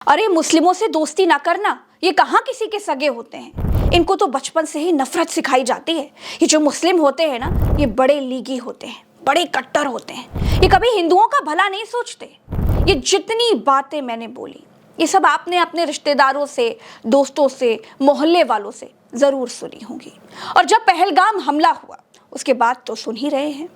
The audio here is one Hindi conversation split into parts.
अरे मुस्लिमों से दोस्ती ना करना, ये कहाँ किसी के सगे होते हैं। इनको तो बचपन से ही नफरत सिखाई जाती है। ये जो मुस्लिम होते हैं ना, ये बड़े लीगी होते हैं, बड़े कट्टर होते हैं। ये कभी हिंदुओं का भला नहीं सोचते। ये जितनी बातें मैंने बोली, ये सब आपने अपने रिश्तेदारों से, दोस्तों से, मोहल्ले वालों से जरूर सुनी होंगी। और जब पहलगाम हमला हुआ उसके बाद तो सुन ही रहे हैं।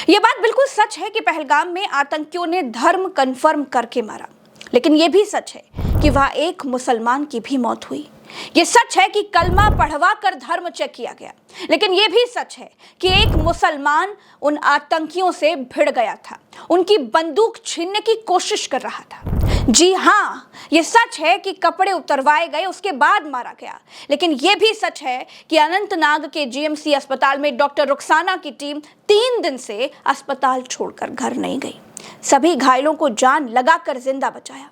ये बात बिल्कुल सच है कि पहलगाम में आतंकियों ने धर्म कन्फर्म करके मारा, लेकिन यह भी सच है कि वहां एक मुसलमान की भी मौत हुई। ये सच है कि कलमा पढ़वा कर धर्म चेक किया गया, लेकिन यह भी सच है कि एक मुसलमान उन आतंकियों से भिड़ गया था, उनकी बंदूक छीनने की कोशिश कर रहा था। जी हाँ, ये सच है कि कपड़े उतरवाए गए, उसके बाद मारा गया। लेकिन यह भी सच है कि अनंतनाग के जीएमसी अस्पताल में डॉक्टर रुखसाना की टीम 3 दिन से अस्पताल छोड़कर घर नहीं गई। सभी घायलों को जान लगाकर जिंदा बचाया।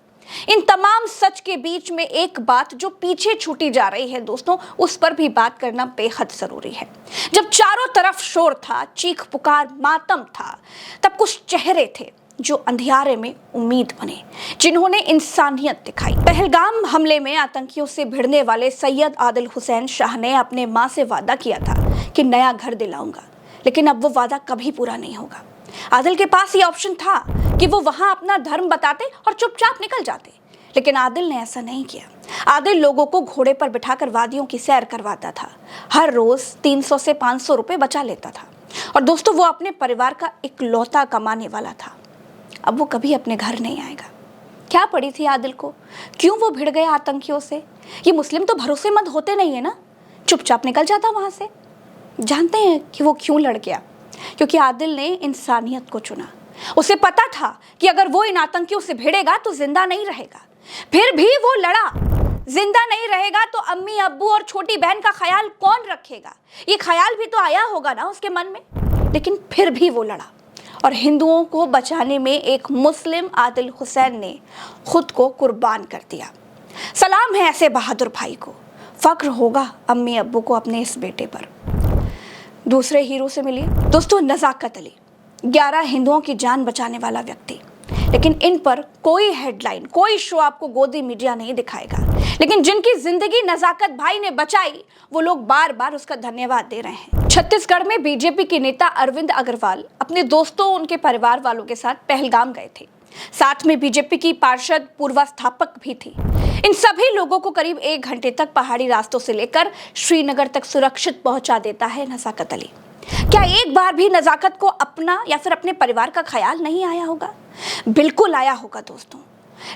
इन तमाम सच के बीच में एक बात जो पीछे छूटी जा रही है दोस्तों, उस पर भी बात करना बेहद जरूरी है। जब चारों तरफ शोर था, चीख पुकार, मातम था, तब कुछ चेहरे थे जो अंधियारे में उम्मीद बने, जिन्होंने इंसानियत दिखाई। पहलगाम हमले में आतंकियों से भिड़ने वाले सैयद आदिल हुसैन शाह ने अपने मां से वादा किया था कि नया घर दिलाऊंगा, लेकिन अब वो वादा कभी पूरा नहीं होगा। आदिल के पास ये ऑप्शन था कि वो वहां अपना धर्म बताते और चुपचाप निकल जाते, लेकिन आदिल ने ऐसा नहीं किया। आदिल लोगों को घोड़े पर बिठाकर वादियों की सैर करवाता था। हर रोज 300 से 500 रुपए बचा लेता था। और दोस्तों, वो अपने परिवार का इकलौता कमाने वाला था। अब वो कभी अपने घर नहीं आएगा। क्या पड़ी थी आदिल को? क्यों वो भिड़ गया आतंकियों से? ये मुस्लिम तो भरोसेमंद होते नहीं है ना, चुपचाप निकल जाता वहां से। जानते हैं कि वो क्यों लड़ गया? क्योंकि आदिल ने इंसानियत को चुना। उसे पता था कि अगर वो इन आतंकियों से भिड़ेगा तो जिंदा नहीं रहेगा। फिर भी वो लड़ा। जिंदा नहीं रहेगा तो अम्मी, अब्बू और छोटी बहन का ख्याल कौन रखेगा? ये ख्याल भी तो आया होगा ना उसके मन में। लेकिन फिर भी वो लड़ा और हिंदुओं को बचाने में एक मुस्लिम आदिल हुसैन ने खुद को कुर्बान कर दिया। सलाम है ऐसे बहादुर भाई को। फक्र होगा अम्मी अब्बू को अपने इस बेटे पर। दूसरे हीरो से मिलिए दोस्तों, नजाकत अली, 11 हिंदुओं की जान बचाने वाला व्यक्ति। लेकिन इन पर कोई हेडलाइन, कोई शो आपको गोदी मीडिया नहीं दिखाएगा। लेकिन जिनकी जिंदगी नजाकत भाई ने बचाई, वो लोग बार बार उसका धन्यवाद दे रहे हैं। छत्तीसगढ़ में बीजेपी के नेता अरविंद अग्रवाल अपने दोस्तों, उनके परिवार वालों के साथ पहलगाम गए थे। साथ में बीजेपी की पार्षद पूर्वा स्थापक भी थी। इन सभी लोगों को करीब 1 घंटे तक पहाड़ी रास्तों से लेकर श्रीनगर तक सुरक्षित पहुंचा देता है नजाकत अली। क्या एक बार भी नजाकत को अपना या फिर अपने परिवार का ख्याल नहीं आया होगा? बिल्कुल आया होगा दोस्तों।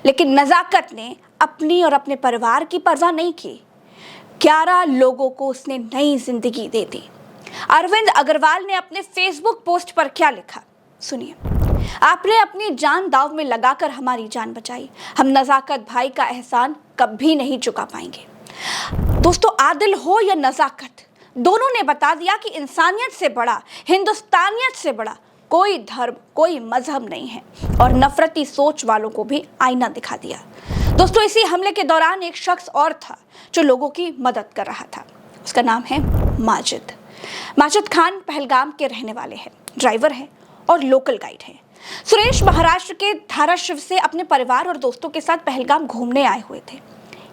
लेकिन नजाकत ने अपनी और अपने परिवार की परवाह नहीं की। 11 लोगों को उसने नई जिंदगी दे दी। अरविंद अग्रवाल ने अपने फेसबुक पोस्ट पर क्या लिखा, सुनिए। आपने अपनी जान दांव में लगाकर हमारी जान बचाई। हम नजाकत भाई का एहसान कभी नहीं चुका पाएंगे। दोस्तों, आदिल हो या नजाकत, दोनों ने बता दिया कि इंसानियत से बड़ा, हिंदुस्तानियत से बड़ा कोई धर्म, कोई मजहब नहीं है। और नफरती सोच वालों को भी आईना दिखा दिया। दोस्तों, इसी हमले के दौरान एक शख्स और था जो लोगों की मदद कर रहा था। उसका नाम है माजिद। माजिद खान पहलगाम के रहने वाले हैं, ड्राइवर हैं और लोकल गाइड हैं। सुरेश महाराष्ट्र के धाराशिव से अपने परिवार और दोस्तों के साथ पहलगाम घूमने आए हुए थे।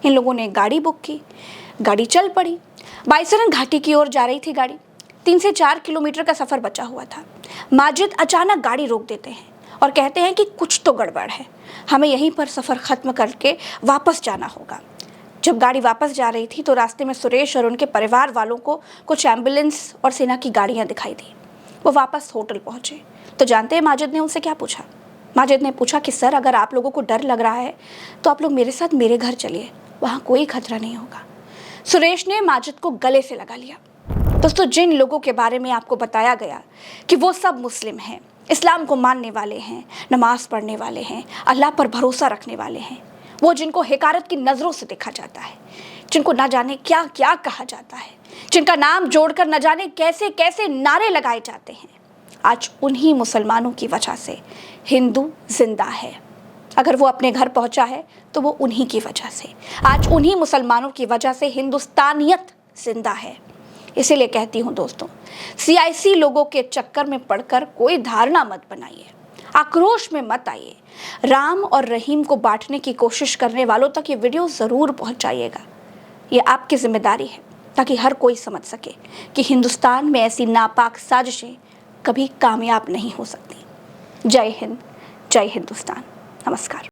इन लोगों ने गाड़ी बुक की, गाड़ी चल पड़ी। बाईसरन घाटी की ओर जा रही थी गाड़ी। 3 से 4 किलोमीटर का सफर बचा हुआ था। माजिद अचानक गाड़ी रोक देते हैं और कहते हैं कि कुछ तो गड़बड़ है, हमें यहीं पर सफर खत्म करके वापस जाना होगा। जब गाड़ी वापस जा रही थी तो रास्ते में सुरेश और उनके परिवार वालों को कुछ एम्बुलेंस और सेना की गाड़ियां दिखाई दी। वो वापस होटल पहुंचे तो जानते हैं माजिद ने उनसे क्या पूछा? माजिद ने पूछा कि सर, अगर आप लोगों को डर लग रहा है तो आप लोग मेरे साथ मेरे घर चलिए, वहाँ कोई खतरा नहीं होगा। सुरेश ने माजिद को गले से लगा लिया। दोस्तों, जिन लोगों के बारे में आपको बताया गया कि वो सब मुस्लिम हैं, इस्लाम को मानने वाले हैं, नमाज पढ़ने वाले हैं, अल्लाह पर भरोसा रखने वाले हैं, वो जिनको हिकारत की नज़रों से देखा जाता है, जिनको ना जाने क्या क्या कहा जाता है, जिनका नाम जोड़कर न जाने कैसे कैसे नारे लगाए जाते हैं, आज उन्हीं मुसलमानों की वजह से हिंदू जिंदा है। अगर वो अपने घर पहुंचा है तो वो उन्हीं की वजह से, आज उन्हीं मुसलमानों की वजह से हिंदुस्तानियत जिंदा है। इसीलिए कहती हूँ दोस्तों, सियासी लोगों के चक्कर में पड़कर कोई धारणा मत बनाइए। आक्रोश में मत आइए। राम और रहीम को बांटने की कोशिश करने वालों तक ये वीडियो ज़रूर पहुंचाइएगा। ये आपकी जिम्मेदारी है ताकि हर कोई समझ सके कि हिंदुस्तान में ऐसी नापाक साजिशें कभी कामयाब नहीं हो सकती। जय हिंद, जय हिंदुस्तान। नमस्कार।